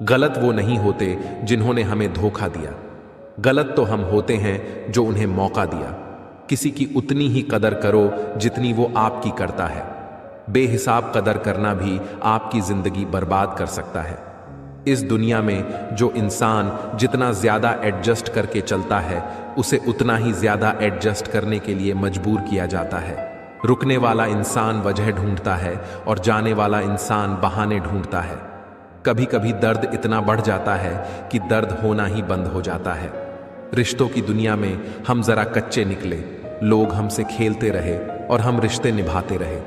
गलत वो नहीं होते जिन्होंने हमें धोखा दिया। गलत तो हम होते हैं जो उन्हें मौका दिया। किसी की उतनी ही कदर करो जितनी वो आपकी करता है। बेहिसाब कदर करना भी आपकी जिंदगी बर्बाद कर सकता है। इस दुनिया में जो इंसान जितना ज्यादा एडजस्ट करके चलता है, उसे उतना ही ज्यादा एडजस्ट करने के लिए मजबूर किया जाता है। रुकने वाला इंसान वजह ढूंढता है और जाने वाला इंसान बहाने ढूंढता है। कभी कभी दर्द इतना बढ़ जाता है कि दर्द होना ही बंद हो जाता है। रिश्तों की दुनिया में हम जरा कच्चे निकले, लोग हमसे खेलते रहे और हम रिश्ते निभाते रहे।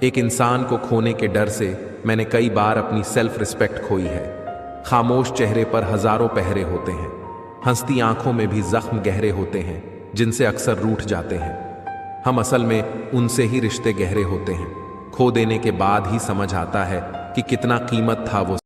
एक इंसान को खोने के डर से मैंने कई बार अपनी सेल्फ रिस्पेक्ट खोई है। खामोश चेहरे पर हजारों पहरे होते हैं, हंसती आंखों में भी जख्म गहरे होते हैं जिनसे अक्सर रूठ जाते हैं। हम असल में उनसे ही रिश्ते गहरे होते हैं। खो देने के बाद ही समझ आता है कि कितना कीमत था वो।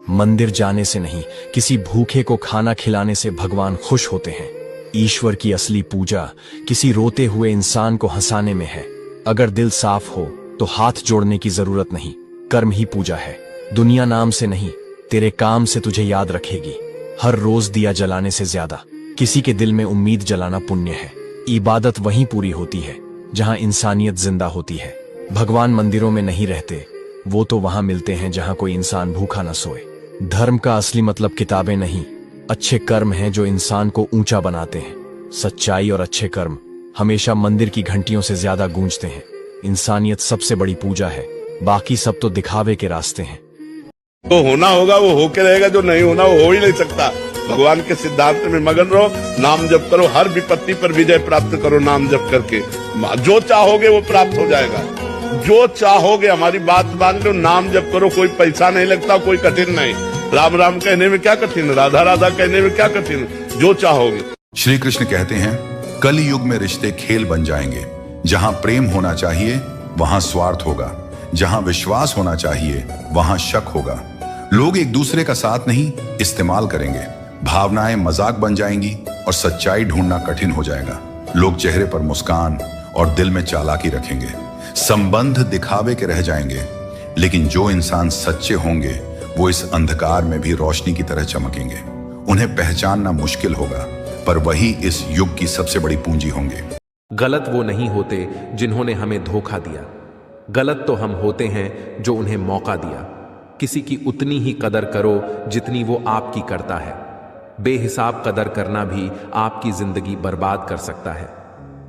मंदिर जाने से नहीं, किसी भूखे को खाना खिलाने से भगवान खुश होते हैं। ईश्वर की असली पूजा किसी रोते हुए इंसान को हंसाने में है। अगर दिल साफ हो तो हाथ जोड़ने की जरूरत नहीं, कर्म ही पूजा है। दुनिया नाम से नहीं, तेरे काम से तुझे याद रखेगी। हर रोज दिया जलाने से ज्यादा किसी के दिल में उम्मीद जलाना पुण्य है। इबादत वहीं पूरी होती है जहां इंसानियत जिंदा होती है। भगवान मंदिरों में नहीं रहते, वो तो वहां मिलते हैं जहां कोई इंसान भूखा न सोए। धर्म का असली मतलब किताबें नहीं, अच्छे कर्म हैं जो इंसान को ऊंचा बनाते हैं। सच्चाई और अच्छे कर्म हमेशा मंदिर की घंटियों से ज्यादा गूंजते हैं। इंसानियत सबसे बड़ी पूजा है, बाकी सब तो दिखावे के रास्ते हैं। तो होना होगा वो होके रहेगा, जो नहीं होना वो हो ही नहीं सकता। भगवान के सिद्धांत में मगन रहो, नाम जप करो, हर विपत्ति पर विजय प्राप्त करो नाम जप करके। जो चाहोगे वो प्राप्त हो जाएगा। जो चाहोगे, हमारी बात मान लो, नाम जप करो, कोई पैसा नहीं लगता, कोई कठिन नहीं। राम राम कहने में क्या कठिन, राधा राधा कहने में क्या कठिन, जो चाहोगे। श्री कृष्ण कहते हैं, कल युग में रिश्ते खेल बन जाएंगे। जहां प्रेम होना चाहिए वहां स्वार्थ होगा, जहां विश्वास होना चाहिए वहां शक होगा। लोग एक दूसरे का साथ नहीं इस्तेमाल करेंगे, भावनाएं मजाक बन जाएंगी और सच्चाई ढूंढना कठिन हो जाएगा। लोग चेहरे पर मुस्कान और दिल में चालाकी रखेंगे। संबंध दिखावे के रह जाएंगे, लेकिन जो इंसान सच्चे होंगे वो इस अंधकार में भी रोशनी की तरह चमकेंगे। उन्हें पहचानना मुश्किल होगा, पर वही इस युग की सबसे बड़ी पूंजी होंगे। गलत वो नहीं होते जिन्होंने हमें धोखा दिया। गलत तो हम होते हैं जो उन्हें मौका दिया। किसी की उतनी ही कदर करो जितनी वो आपकी करता है। बेहिसाब कदर करना भी आपकी जिंदगी बर्बाद कर सकता है।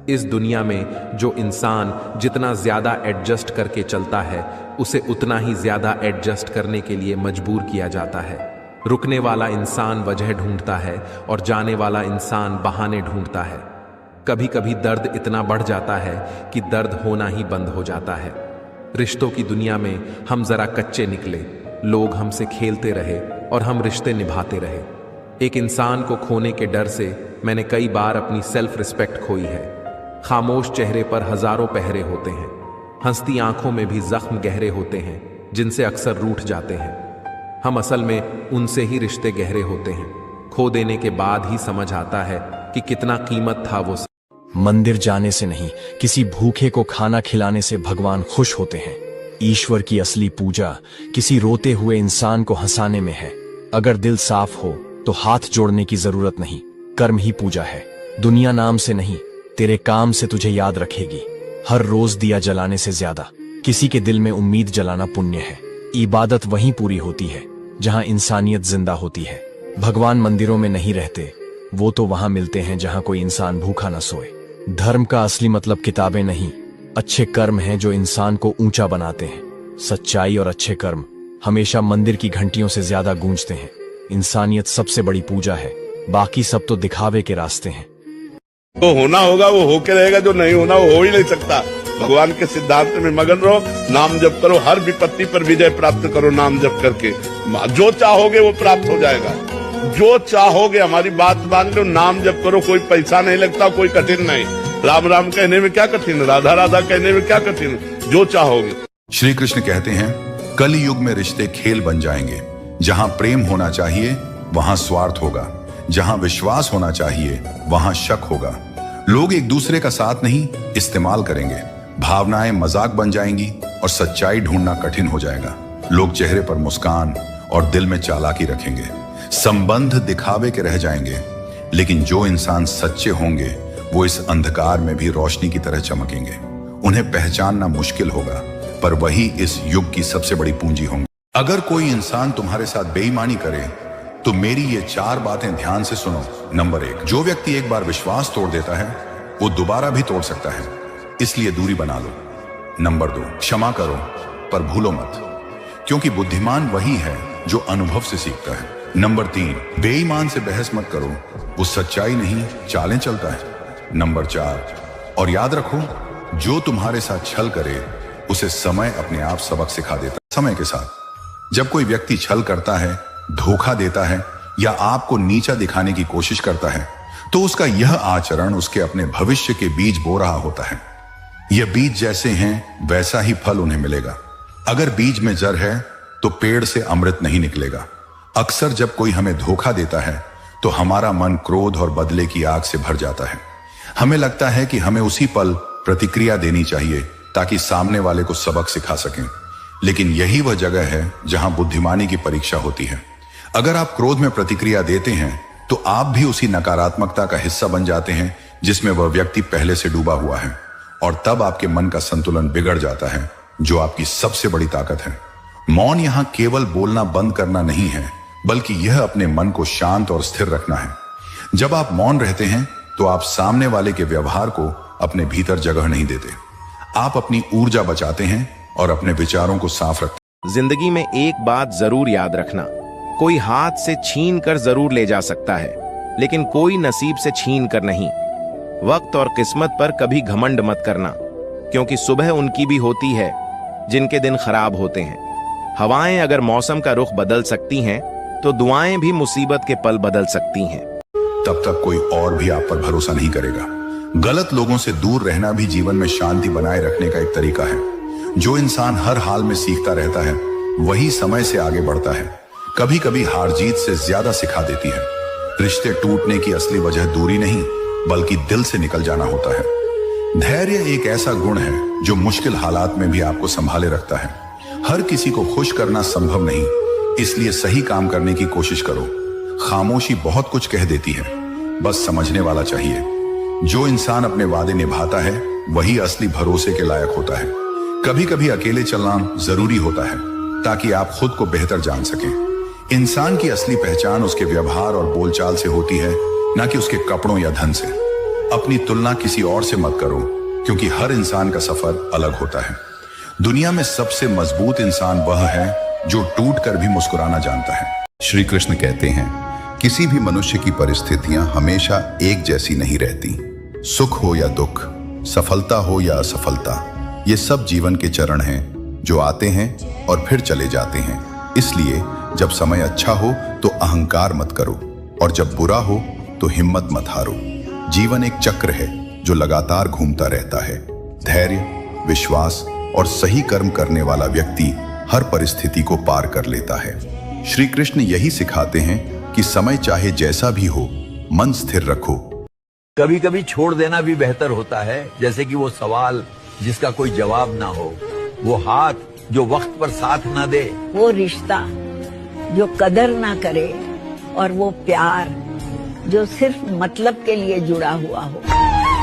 इस दुनिया में जो इंसान जितना ज्यादा एडजस्ट करके चलता है, उसे उतना ही ज्यादा एडजस्ट करने के लिए मजबूर किया जाता है। रुकने वाला इंसान वजह ढूंढता है और जाने वाला इंसान बहाने ढूंढता है। कभी कभी दर्द इतना बढ़ जाता है कि दर्द होना ही बंद हो जाता है। रिश्तों की दुनिया में हम जरा कच्चे निकले, लोग हमसे खेलते रहे और हम रिश्ते निभाते रहे। एक इंसान को खोने के डर से मैंने कई बार अपनी सेल्फ रिस्पेक्ट खोई है। खामोश चेहरे पर हजारों पहरे होते हैं, हंसती आंखों में भी जख्म गहरे होते हैं जिनसे अक्सर रूठ जाते हैं। हम असल में उनसे ही रिश्ते गहरे होते हैं। खो देने के बाद ही समझ आता है कि कितना कीमत था वो। मंदिर जाने से नहीं, किसी भूखे को खाना खिलाने से भगवान खुश होते हैं। ईश्वर की असली पूजा किसी रोते हुए इंसान को हंसाने में है। अगर दिल साफ हो तो हाथ जोड़ने की जरूरत नहीं, कर्म ही पूजा है। दुनिया नाम से नहीं, तेरे काम से तुझे याद रखेगी। हर रोज दिया जलाने से ज्यादा किसी के दिल में उम्मीद जलाना पुण्य है। इबादत वहीं पूरी होती है जहां इंसानियत जिंदा होती है। भगवान मंदिरों में नहीं रहते, वो तो वहां मिलते हैं जहां कोई इंसान भूखा न सोए। धर्म का असली मतलब किताबें नहीं, अच्छे कर्म हैं जो इंसान को ऊंचा बनाते हैं। सच्चाई और अच्छे कर्म हमेशा मंदिर की घंटियों से ज्यादा गूंजते हैं। इंसानियत सबसे बड़ी पूजा है, बाकी सब तो दिखावे के रास्ते हैं। तो होना होगा वो होके रहेगा, जो नहीं होना वो हो ही नहीं सकता। भगवान के सिद्धांत में मगन रहो, नाम जप करो, हर विपत्ति पर विजय प्राप्त करो नाम जप करके। जो चाहोगे वो प्राप्त हो जाएगा। जो चाहोगे, हमारी बात मान लो, नाम जप करो, कोई पैसा नहीं लगता, कोई कठिन नहीं। राम राम कहने में क्या कठिन, राधा राधा कहने में क्या कठिन, जो चाहोगे। श्री कृष्ण कहते हैं, कल युग में रिश्ते खेल बन जाएंगे। जहां प्रेम होना चाहिए वहां स्वार्थ होगा, जहां विश्वास होना चाहिए वहां शक होगा। लोग एक दूसरे का साथ नहीं इस्तेमाल करेंगे, भावनाएं मजाक बन जाएंगी और सच्चाई ढूंढना कठिन हो जाएगा। लोग चेहरे पर मुस्कान और दिल में चालाकी रखेंगे। संबंध दिखावे के रह जाएंगे, लेकिन जो इंसान सच्चे होंगे वो इस अंधकार में भी रोशनी की तरह चमकेंगे। उन्हें पहचानना मुश्किल होगा, पर वही इस युग की सबसे बड़ी पूंजी होंगे। अगर कोई इंसान तुम्हारे साथ बेईमानी करे तो मेरी ये 4 बातें ध्यान से सुनो। नंबर 1, जो व्यक्ति एक बार विश्वास तोड़ देता है वो दोबारा भी तोड़ सकता है, इसलिए दूरी बना लो। नंबर 2, क्षमा करो पर भूलो मत, क्योंकि बुद्धिमान वही है जो अनुभव से सीखता है। नंबर 3, बेईमान से बहस मत करो, वो सच्चाई नहीं चालें चलता है। नंबर 4, और याद रखो, जो तुम्हारे साथ छल करे उसे समय अपने आप सबक सिखा देता है। समय के साथ जब कोई व्यक्ति छल करता है, धोखा देता है या आपको नीचा दिखाने की कोशिश करता है, तो उसका यह आचरण उसके अपने भविष्य के बीज बो रहा होता है। यह बीज जैसे हैं वैसा ही फल उन्हें मिलेगा। अगर बीज में जर है तो पेड़ से अमृत नहीं निकलेगा। अक्सर जब कोई हमें धोखा देता है तो हमारा मन क्रोध और बदले की आग से भर जाता है। हमें लगता है कि हमें उसी पल प्रतिक्रिया देनी चाहिए ताकि सामने वाले को सबक सिखा सकें, लेकिन यही वह जगह है जहां बुद्धिमानी की परीक्षा होती है। अगर आप क्रोध में प्रतिक्रिया देते हैं तो आप भी उसी नकारात्मकता का हिस्सा बन जाते हैं जिसमें वह व्यक्ति पहले से डूबा हुआ है, और तब आपके मन का संतुलन बिगड़ जाता है, जो आपकी सबसे बड़ी ताकत है। मौन यहां केवल बोलना बंद करना नहीं है, बल्कि यह अपने मन को शांत और स्थिर रखना है। जब आप मौन रहते हैं तो आप सामने वाले के व्यवहार को अपने भीतर जगह नहीं देते। आप अपनी ऊर्जा बचाते हैं और अपने विचारों को साफ रखते हैं। जिंदगी में एक बात जरूर याद रखना, कोई हाथ से छीन कर जरूर ले जा सकता है, लेकिन कोई नसीब से छीन कर नहीं। वक्त और किस्मत पर कभी घमंड मत करना, क्योंकि सुबह उनकी भी होती है जिनके दिन खराब होते हैं। हवाएं अगर मौसम का रुख बदल सकती हैं, तो दुआएं भी मुसीबत के पल बदल सकती हैं। तब तक कोई और भी आप पर भरोसा नहीं करेगा। गलत लोगों से दूर रहना भी जीवन में शांति बनाए रखने का एक तरीका है। जो इंसान हर हाल में सीखता रहता है वही समय से आगे बढ़ता है। कभी कभी हार जीत से ज्यादा सिखा देती है। रिश्ते टूटने की असली वजह दूरी नहीं, बल्कि दिल से निकल जाना होता है। धैर्य एक ऐसा गुण है जो मुश्किल हालात में भी आपको संभाले रखता है। हर किसी को खुश करना संभव नहीं, इसलिए सही काम करने की कोशिश करो। खामोशी बहुत कुछ कह देती है, बस समझने वाला चाहिए। जो इंसान अपने वादे निभाता है वही असली भरोसे के लायक होता है। कभी कभी अकेले चलना जरूरी होता है ताकि आप खुद को बेहतर जान सकें। इंसान की असली पहचान उसके व्यवहार और बोलचाल से होती है, ना कि उसके कपड़ों या धन से। अपनी तुलना किसी और से मत करो, क्योंकि हर इंसान का सफर अलग होता है। दुनिया में सबसे मजबूत इंसान वह है जो टूट कर भी मुस्कुराना जानता है। श्री कृष्ण कहते हैं, किसी भी मनुष्य की परिस्थितियां हमेशा एक जैसी नहीं रहती। सुख हो या दुख, सफलता हो या असफलता, ये सब जीवन के चरण हैं जो आते हैं और फिर चले जाते हैं। इसलिए जब समय अच्छा हो तो अहंकार मत करो, और जब बुरा हो तो हिम्मत मत हारो। जीवन एक चक्र है जो लगातार घूमता रहता है। धैर्य, विश्वास और सही कर्म करने वाला व्यक्ति हर परिस्थिति को पार कर लेता है। श्री कृष्ण यही सिखाते हैं कि समय चाहे जैसा भी हो, मन स्थिर रखो। कभी कभी छोड़ देना भी बेहतर होता है, जैसे कि वो सवाल जिसका कोई जवाब ना हो, वो हाथ जो वक्त पर साथ ना दे, वो रिश्ता जो कदर ना करे, और वो प्यार जो सिर्फ मतलब के लिए जुड़ा हुआ हो।